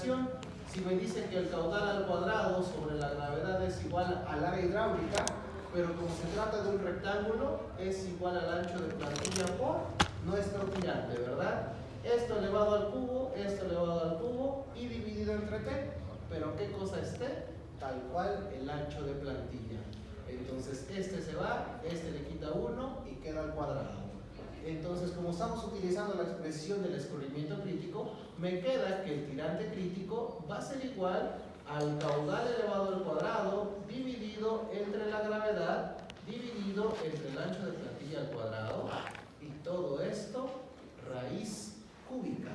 Si me dicen que el caudal al cuadrado sobre la gravedad es igual al área hidráulica, pero como se trata de un rectángulo, es igual al ancho de plantilla por nuestro tirante, ¿verdad? Esto elevado al cubo y dividido entre t. Pero ¿qué cosa es t? Tal cual el ancho de plantilla. Entonces este se va, este le quita 1 y queda al cuadrado. Entonces, como estamos utilizando la expresión del escurrimiento crítico, me queda que el tirante crítico va a ser igual al caudal elevado al cuadrado dividido entre la gravedad dividido entre el ancho de plantilla al cuadrado, y todo esto raíz cúbica.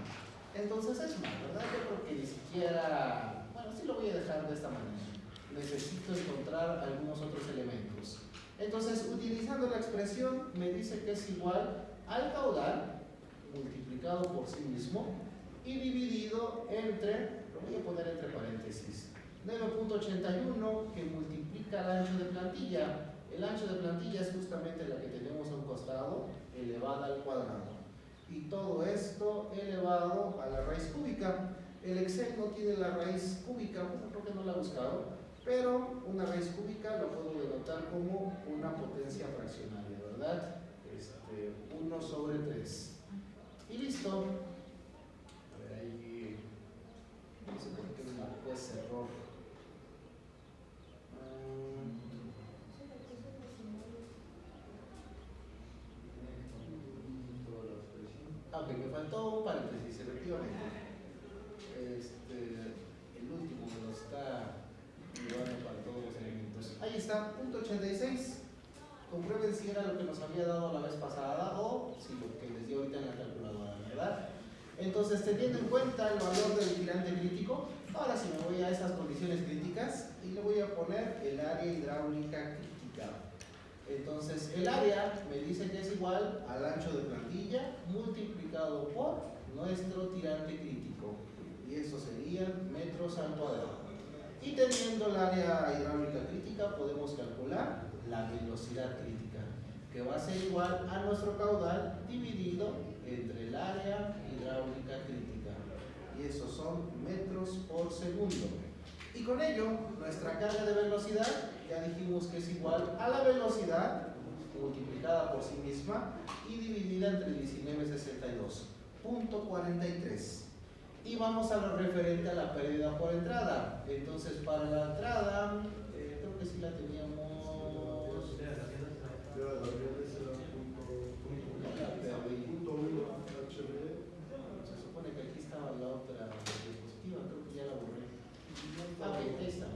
Entonces es mal, ¿verdad? Yo creo que ni siquiera, bueno, sí lo voy a dejar de esta manera. Necesito encontrar algunos otros elementos. Entonces, utilizando la expresión, me dice que es igual al caudal multiplicado por sí mismo y dividido entre, lo voy a poner entre paréntesis, 9.81 que multiplica el ancho de plantilla. El ancho de plantilla es justamente la que tenemos a un costado, elevada al cuadrado. Y todo esto elevado a la raíz cúbica. El Excel no tiene la raíz cúbica, bueno, creo que no la he buscado, pero una raíz cúbica lo puedo denotar como una potencia fraccionaria, ¿verdad? 1 sobre 3. Y listo. A ver, ahí no sé por qué me marcó ese error. Ok, me faltó un paréntesis, efectivamente. El último me lo está llevando para todos los elementos. Ahí está, punto 86. Comprueben si era lo que nos había dado la vez pasada o si lo que les dio ahorita en la calculadora, ¿verdad? Entonces, teniendo en cuenta el valor del tirante crítico, ahora sí me voy a esas condiciones críticas y le voy a poner el área hidráulica crítica. Entonces, el área me dice que es igual al ancho de plantilla multiplicado por nuestro tirante crítico. Y eso serían metros al cuadrado. Y teniendo el área hidráulica crítica, podemos calcular la velocidad crítica, que va a ser igual a nuestro caudal dividido entre el área hidráulica crítica. Y esos son metros por segundo. Y con ello, nuestra carga de velocidad, ya dijimos que es igual a la velocidad multiplicada por sí misma y dividida entre 1962.43. Y vamos a lo referente a la pérdida por entrada. Entonces, para la entrada, creo que sí la teníamos. Se supone que aquí estaba la otra diapositiva, creo que ya la borré. Ok, ahí está.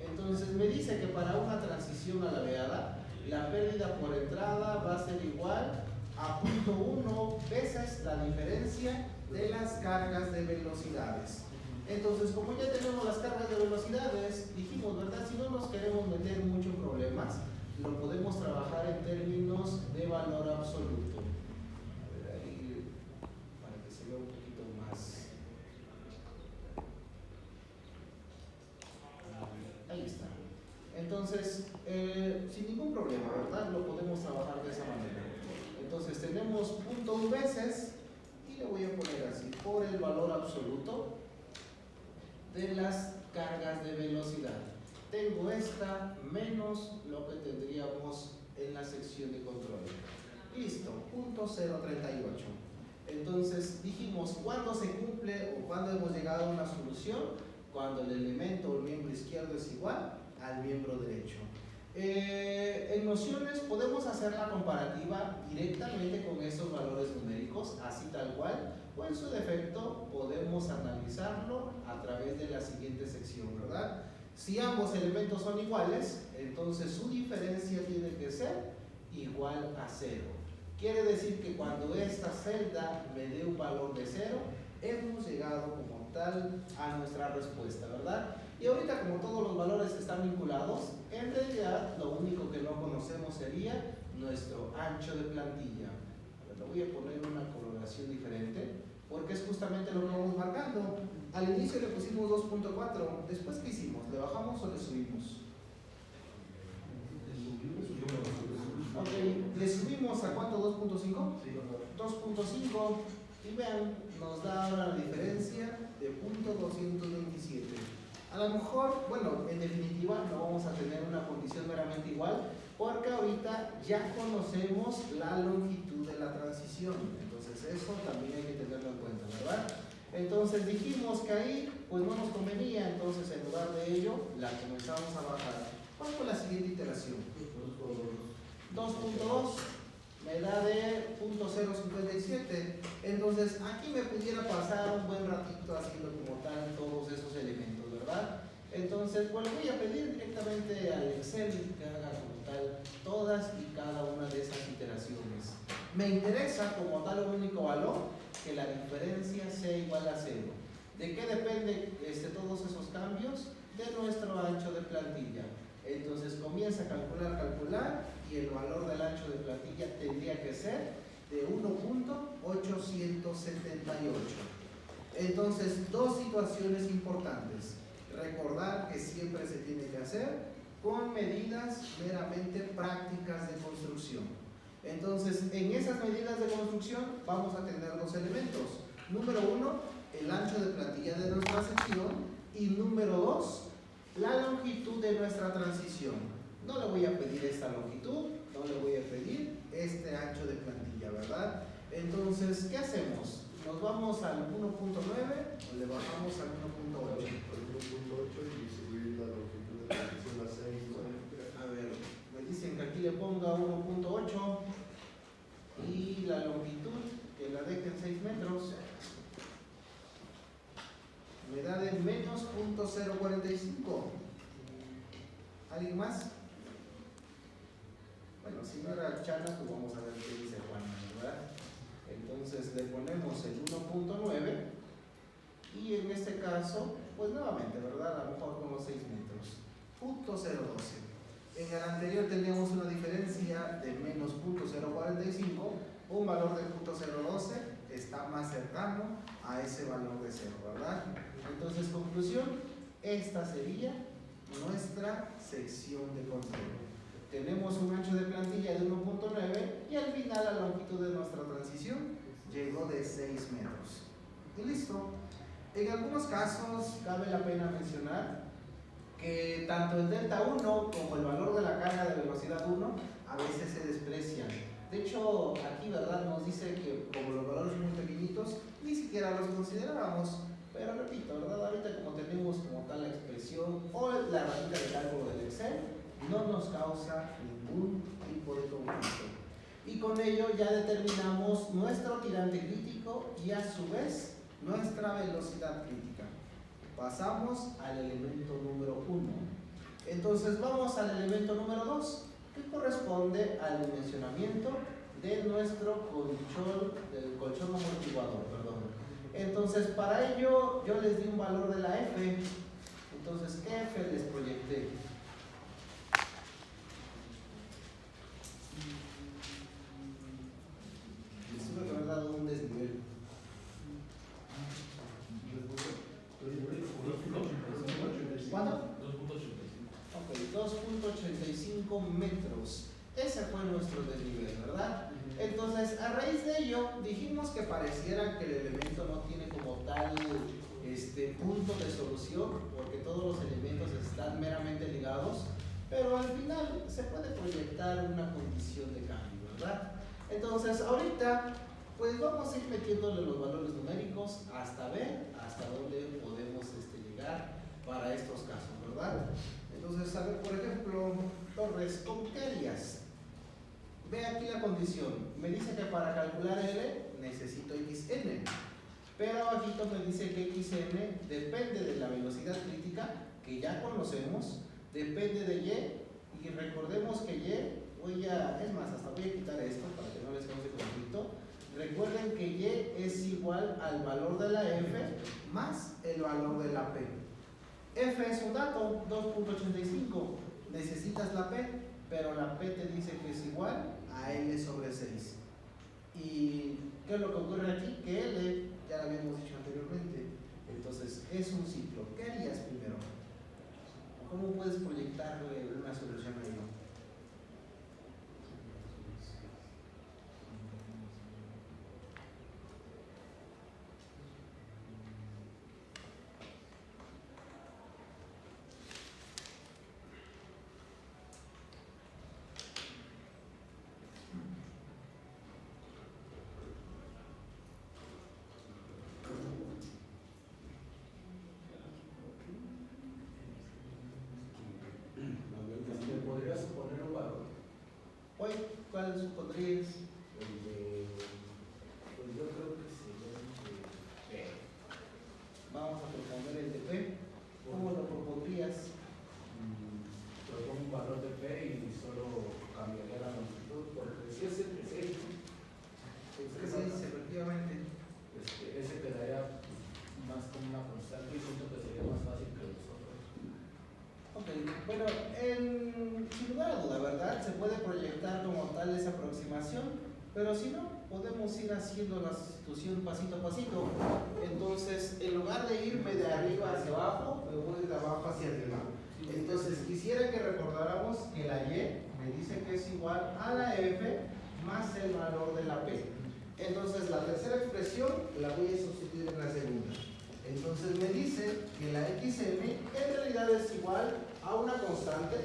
Entonces, me dice que para una transición a la veada, la pérdida por entrada va a ser igual a 0.1 veces la diferencia de las cargas de velocidades. Entonces, como ya tenemos las cargas de velocidades, dijimos, ¿verdad? Si no nos queremos meter mucho en problemas, lo podemos trabajar en términos de valor absoluto. A ver, ahí, para que se vea un poquito más. Ahí está. Entonces, sin ningún problema, ¿verdad? Lo podemos trabajar de esa manera. Entonces, tenemos 0.1 veces, y le voy a poner así, por el valor absoluto de las cargas de velocidad. Tengo esta menos lo que tendríamos en la sección de control. Listo, 0.038. Entonces dijimos cuándo se cumple o cuándo hemos llegado a una solución, cuando el elemento o el miembro izquierdo es igual al miembro derecho. En nociones podemos hacer la comparativa directamente con esos valores numéricos, así tal cual, o en su defecto podemos analizarlo a través de la siguiente sección, ¿verdad? Si ambos elementos son iguales, entonces su diferencia tiene que ser igual a 0. Quiere decir que cuando esta celda me dé un valor de 0, hemos llegado como tal a nuestra respuesta, ¿verdad? Y ahorita, como todos los valores están vinculados, en realidad lo único que no conocemos sería nuestro ancho de plantilla. A ver, lo voy a poner en una coloración diferente, porque es justamente lo que vamos marcando. Al inicio le pusimos 2.4, después ¿qué hicimos? ¿Le bajamos o le subimos? Ok, ¿le subimos a cuánto? ¿2.5? Sí. 2.5, Y vean, nos da ahora la diferencia de punto 227. A lo mejor, bueno, en definitiva no vamos a tener una condición meramente igual, porque ahorita ya conocemos la longitud de la transición. Entonces eso también hay que tenerlo en cuenta, ¿verdad? Entonces dijimos que ahí pues no nos convenía, entonces en lugar de ello la comenzamos a bajar. ¿Cuál fue la siguiente iteración? 2.2 me da de 0.057. Entonces aquí me pudiera pasar un buen ratito haciendo como tal todos esos elementos, ¿verdad? Entonces pues le voy a pedir directamente al Excel que haga como tal todas y cada una de esas iteraciones. Me interesa como tal un único valor, que la diferencia sea igual a 0. ¿De qué depende todos esos cambios? De nuestro ancho de plantilla. Entonces comienza a calcular y el valor del ancho de plantilla tendría que ser de 1.878. Entonces, dos situaciones importantes. Recordar que siempre se tiene que hacer con medidas meramente prácticas de construcción. Entonces, en esas medidas de construcción vamos a tener dos elementos. Número 1, el ancho de plantilla de nuestra sección, y número 2, la longitud de nuestra transición. No le voy a pedir esta longitud, no le voy a pedir este ancho de plantilla, ¿verdad? Entonces, ¿qué hacemos? ¿Nos vamos al 1.9 o le bajamos al 1.8? Al 1.8 y subir la longitud de transición a 6. A ver, me dicen que aquí le ponga 1.8 y la longitud que la deje en 6 metros. Me da de menos 0.045. ¿Alguien más? Bueno, si no era Chana, pues vamos a ver qué dice Juan, ¿verdad? Entonces le ponemos el 1.9 y en este caso, pues nuevamente, ¿verdad? A lo mejor como 6 metros. Punto 012. En el anterior teníamos una diferencia de menos 0.045, un valor de 0.012 está más cercano a ese valor de 0, ¿verdad? Entonces, conclusión, esta sería nuestra sección de control. Tenemos un ancho de plantilla de 1.9 y al final la longitud de nuestra transición llegó de 6 metros. Y listo. En algunos casos cabe la pena mencionar que tanto el delta 1 como el valor de la carga de velocidad 1 a veces se desprecian. De hecho, aquí, ¿verdad? Nos dice que como los valores son muy pequeñitos, ni siquiera los considerábamos. Pero repito, ¿verdad? Ahorita como tenemos como tal la expresión o la herramienta de cálculo del Excel, no nos causa ningún tipo de conflicto. Y con ello ya determinamos nuestro tirante crítico y a su vez nuestra velocidad crítica. Pasamos al elemento número 1. Entonces vamos al elemento número 2, que corresponde al dimensionamiento de nuestro colchón, del colchón amortiguador, perdón. Entonces para ello yo les di un valor de la F. Entonces, ¿qué F les proyecté? Les tuve que haber dado un desnivel. ¿Cuánto? 2.85 metros. Ese fue nuestro desnivel, ¿verdad? Entonces, a raíz de ello, dijimos que pareciera que el elemento no tiene como tal punto de solución, porque todos los elementos están meramente ligados, pero al final se puede proyectar una condición de cambio, ¿verdad? Entonces, ahorita, pues vamos a ir metiéndole los valores numéricos hasta ver hasta dónde podemos llegar para estos casos, ¿verdad? Entonces, a ver, por ejemplo, Torres, ¿con qué harías? Ve aquí la condición. Me dice que para calcular L necesito XN. Pero abajito me dice que XN depende de la velocidad crítica, que ya conocemos, depende de Y, y recordemos que Y, es más, hasta voy a quitar esto para que no les cause conflicto. Recuerden que Y es igual al valor de la F más el valor de la P. F es un dato, 2.85. Necesitas la P, pero la P te dice que es igual a L sobre 6. ¿Y qué es lo que ocurre aquí? Que L, ya lo habíamos dicho anteriormente, entonces es un ciclo. ¿Qué harías primero? ¿Cómo puedes proyectarle una solución a ello? pero si no, podemos ir haciendo la sustitución pasito a pasito. Entonces, en lugar de irme de arriba hacia abajo, me voy de abajo hacia arriba. Entonces, quisiera que recordáramos que la Y me dice que es igual a la F más el valor de la P. Entonces, la tercera expresión la voy a sustituir en la segunda. Entonces, me dice que la XM en realidad es igual a una constante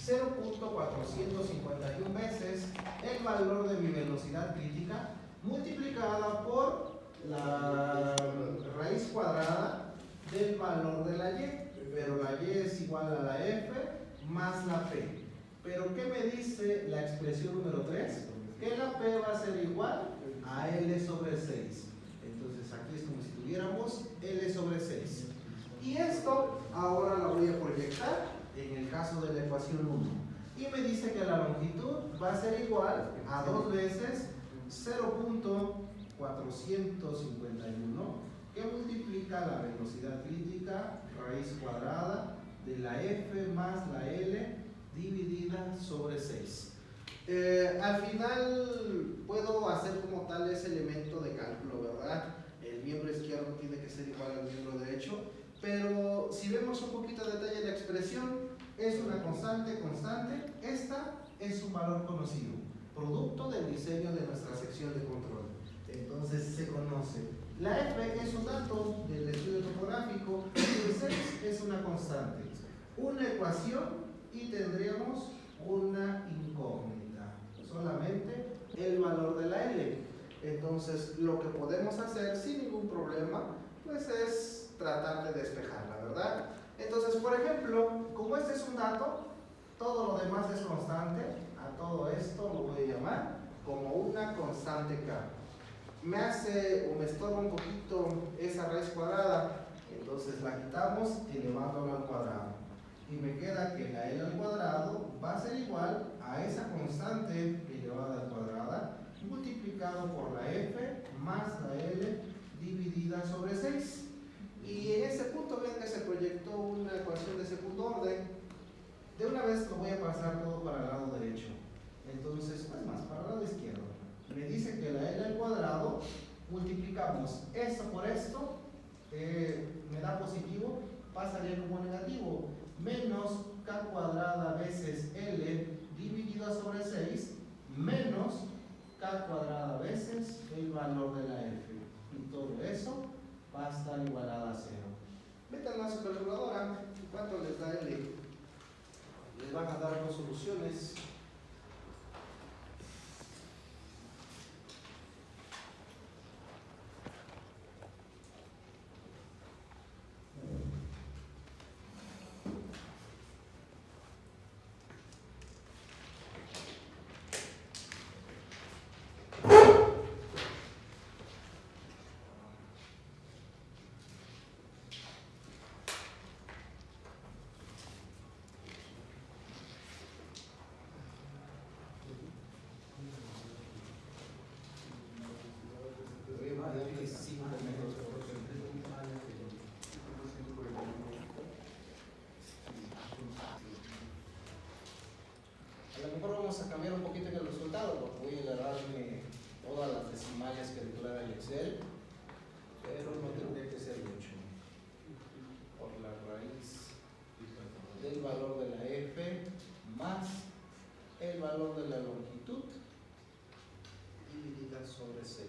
0.451 veces el valor de mi velocidad crítica multiplicada por la raíz cuadrada del valor de la Y, pero la Y es igual a la F más la P. Pero ¿qué me dice la expresión número 3? Que la P va a ser igual a L sobre 6. Entonces aquí es como si tuviéramos L sobre 6. Y esto ahora lo voy a proyectar en el caso de la ecuación 1. Y me dice que la longitud va a ser igual a 2 veces 0.451 que multiplica la velocidad crítica raíz cuadrada de la F más la L dividida sobre 6. Al final puedo hacer como tal ese elemento de cálculo, ¿verdad? El miembro izquierdo tiene que ser igual al miembro derecho, pero si vemos un poquito de detalle de la expresión, es una constante. Esta es un valor conocido, producto del diseño de nuestra sección de control. Entonces se conoce. La F es un dato del estudio topográfico y el 6 es una constante. Una ecuación y tendríamos una incógnita, solamente el valor de la L. Entonces lo que podemos hacer sin ningún problema pues es tratar de despejarla, ¿verdad? Entonces, por ejemplo, como este es un dato, todo lo demás es constante, a todo esto lo voy a llamar como una constante K. Me hace o me estorba un poquito esa raíz cuadrada, entonces la quitamos elevándola al cuadrado. Y me queda que la L al cuadrado va a ser igual a esa constante elevada al cuadrado multiplicado por la F más la L dividida sobre 6. Y en ese punto ven que se proyectó una ecuación de segundo orden. De una vez lo voy a pasar todo para el lado derecho. Entonces, pues más, para el lado izquierdo. Me dice que la L al cuadrado, multiplicamos esto por esto, me da positivo, pasaría como negativo. Menos K cuadrada veces L dividida sobre 6, menos K cuadrada veces el valor de la F. Y todo eso va a estar igualada a 0. Metan a su calculadora. ¿Cuánto les da L? Les van a dar dos soluciones. Vamos a cambiar un poquito el resultado porque voy a agarrarme todas las decimales que declara el Excel, pero no tendría que ser mucho. Por la raíz del valor de la F más el valor de la longitud dividida sobre 6.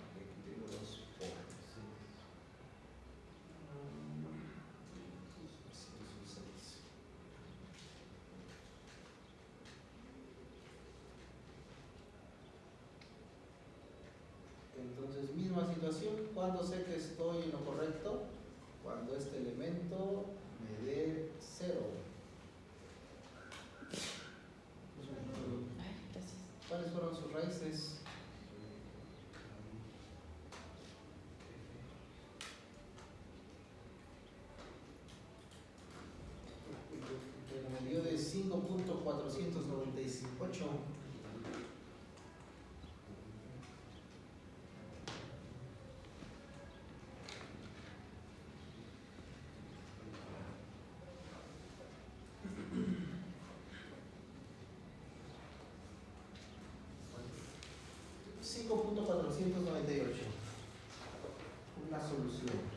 Aquí tengo los pobres. Entonces, misma situación, cuando sé que estoy en lo correcto, cuando este elemento me dé 0. ¿Cuáles fueron sus raíces? Me dio de 5.498. 5.498. Una solución.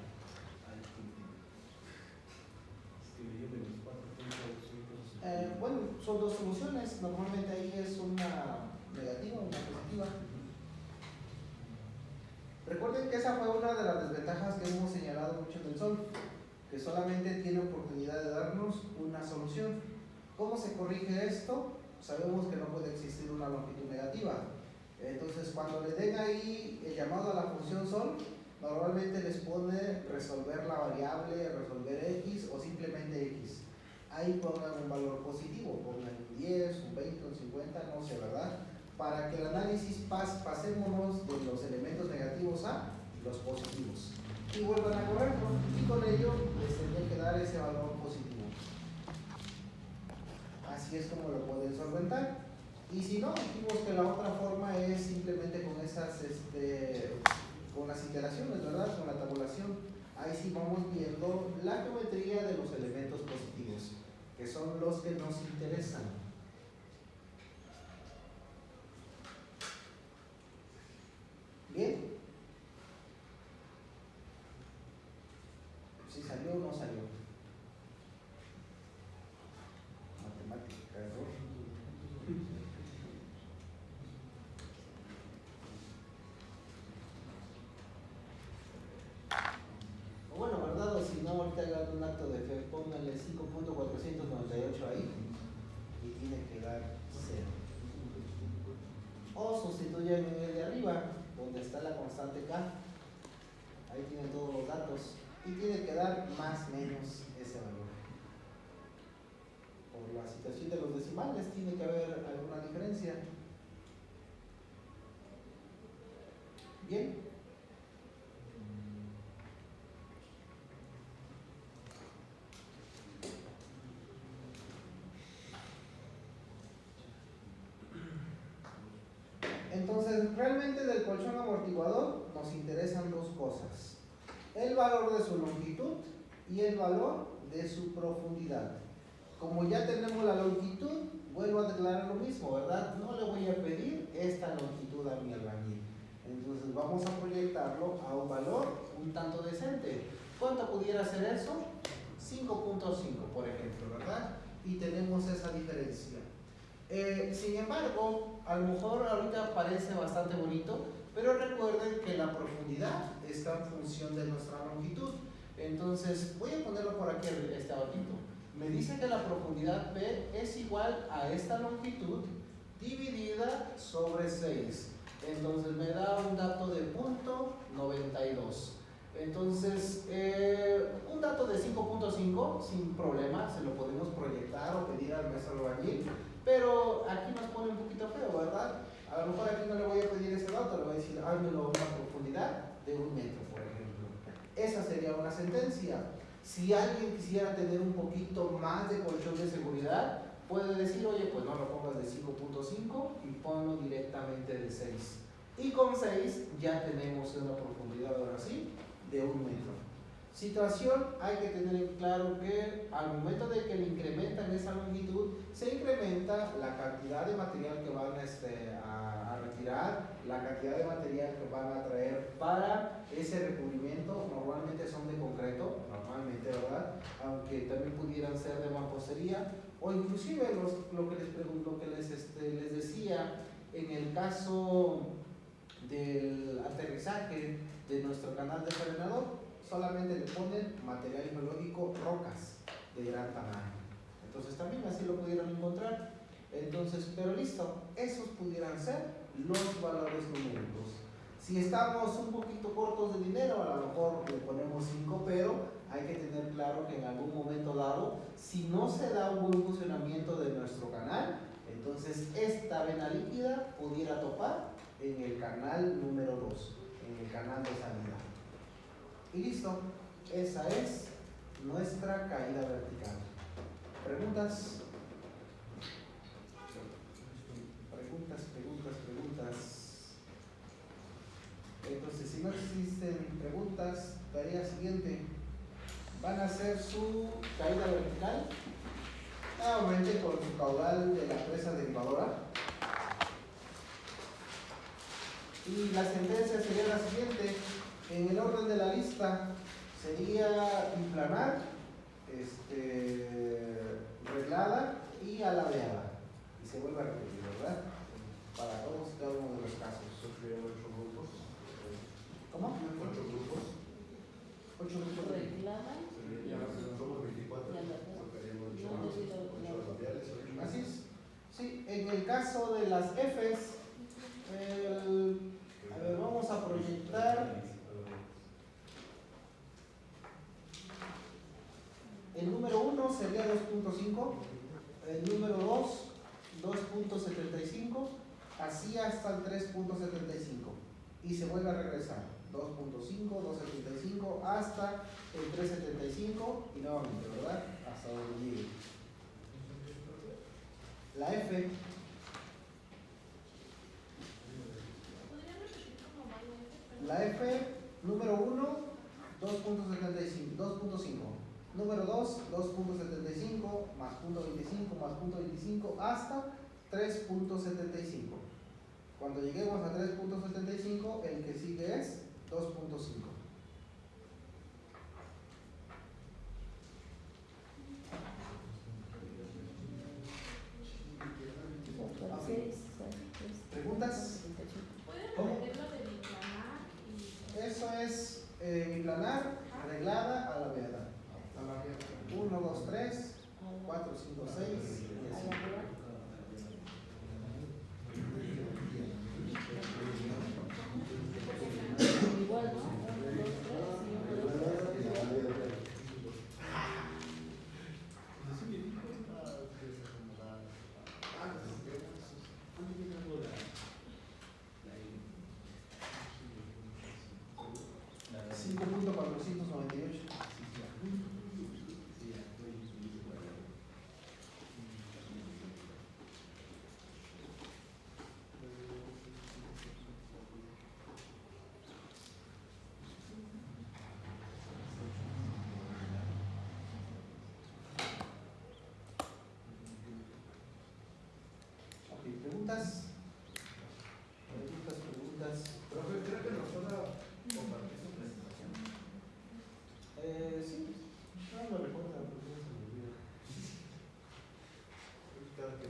Bueno, son dos soluciones. Normalmente ahí es una negativa, una positiva. Recuerden que esa fue una de las desventajas que hemos señalado mucho en el Sol, que solamente tiene oportunidad de darnos una solución. ¿Cómo se corrige esto? Sabemos que no puede existir una longitud negativa. Entonces, cuando le den ahí el llamado a la función Sol, normalmente les pone resolver la variable, resolver X o simplemente X. Ahí pongan un valor positivo, pongan un 10, un 20, un 50, no sé, ¿verdad? Para que el análisis pasémonos de los elementos negativos a los positivos. Y vuelvan a correrlo, y con ello les tendría que dar ese valor positivo. Así es como lo pueden solventar. Y si no, dijimos que la otra forma es simplemente con esas, con las iteraciones, ¿verdad? Con la tabulación. Ahí sí vamos viendo la geometría de los elementos positivos, que son los que nos interesan. ¿Bien? ¿Si salió o no salió? Matemática, error. Bueno, ¿verdad? O si no, ahorita hagan un acto de fe, pónganle 5.498 ahí y tiene que dar 0. O sustituyan en el de arriba, donde está la constante K. Ahí tienen todos los datos y tiene que dar más o menos ese valor. Por la situación de los decimales tiene que haber alguna diferencia. Bien. Entonces, realmente del colchón amortiguador nos interesan dos cosas: el valor de su longitud y el valor de su profundidad. Como ya tenemos la longitud, vuelvo a declarar lo mismo, ¿verdad? No le voy a pedir esta longitud a mi albañil. Entonces vamos a proyectarlo a un valor un tanto decente. ¿Cuánto pudiera ser eso? 5.5, por ejemplo, ¿verdad? Y tenemos esa diferencia. Sin embargo, a lo mejor ahorita parece bastante bonito, pero recuerden que la profundidad está en función de nuestra longitud. Entonces, voy a ponerlo por aquí abajito. Me dice que la profundidad P es igual a esta longitud dividida sobre 6. Entonces, me da un dato de 0.92. Entonces, un dato de 5.5, sin problema, se lo podemos proyectar o pedir al maestro albañil. Pero aquí nos pone un poquito feo, ¿verdad? A lo mejor aquí no le voy a pedir ese dato, le voy a decir, házmelo a una profundidad de 1 metro, por ejemplo. Esa sería una sentencia. Si alguien quisiera tener un poquito más de colchón de seguridad, puede decir, oye, pues no lo pongas de 5.5 y ponlo directamente de 6. Y con 6 ya tenemos una profundidad, ahora sí, de 1 metro. Situación, hay que tener en claro que al momento de que le incrementan esa longitud, se incrementa la cantidad de material que van a retirar, la cantidad de material que van a traer para ese recubrimiento. Normalmente son de concreto, normalmente, ¿verdad? Aunque también pudieran ser de mampostería, o inclusive lo que les decía en el caso del aterrizaje de nuestro canal de frenador. Solamente le ponen material geológico, rocas de gran tamaño. Entonces también así lo pudieron encontrar. Entonces, pero listo, esos pudieran ser los valores numéricos. Si estamos un poquito cortos de dinero, a lo mejor le ponemos 5, pero hay que tener claro que en algún momento dado, si no se da un buen funcionamiento de nuestro canal, entonces esta vena líquida pudiera topar en el canal número 2, en el canal de salida. Y listo, esa es nuestra caída vertical. ¿Preguntas? Preguntas. Entonces, si no existen preguntas, tarea siguiente. Van a hacer su caída vertical, nuevamente con su caudal de la presa derivadora. Y la sentencia sería la siguiente. En el orden de la lista sería biplanar, reglada y alabeada. Y se vuelve a repetir, ¿verdad? Para todos y cada uno de los casos. Serían 8 grupos. ¿Cómo? 8 grupos. 8 grupos de... Reglada. Ya somos 24. Ya la- Tocarían no, 8 no, sí, no. labiales. Así es. Sí, en el caso de las Fs, a ver, vamos a proyectar el número 1 sería 2.5, el número 2, 2.75, así hasta el 3.75 y se vuelve a regresar 2.5, 2.75 hasta el 3.75 y nuevamente, ¿verdad? Hasta donde llegue. La F. La F, número 1, 2.75, 2.5. Número 2, 2.75 más punto 25 más punto 25 hasta 3.75. Cuando lleguemos a 3.75, el que sigue es 2.5. ¿Preguntas? ¿Cómo? Eso es biplanar, reglada, alabeada. 1, 2, 3, 4, 5, 6 y así. Igual, ¿no? 1, 2, 3 y 1, 2, 3. ¿Preguntas? ¿Preguntas? Profe, creo que nos van a compartir su presentación. Sí. No me recuerda porque no se me olvida. Cada que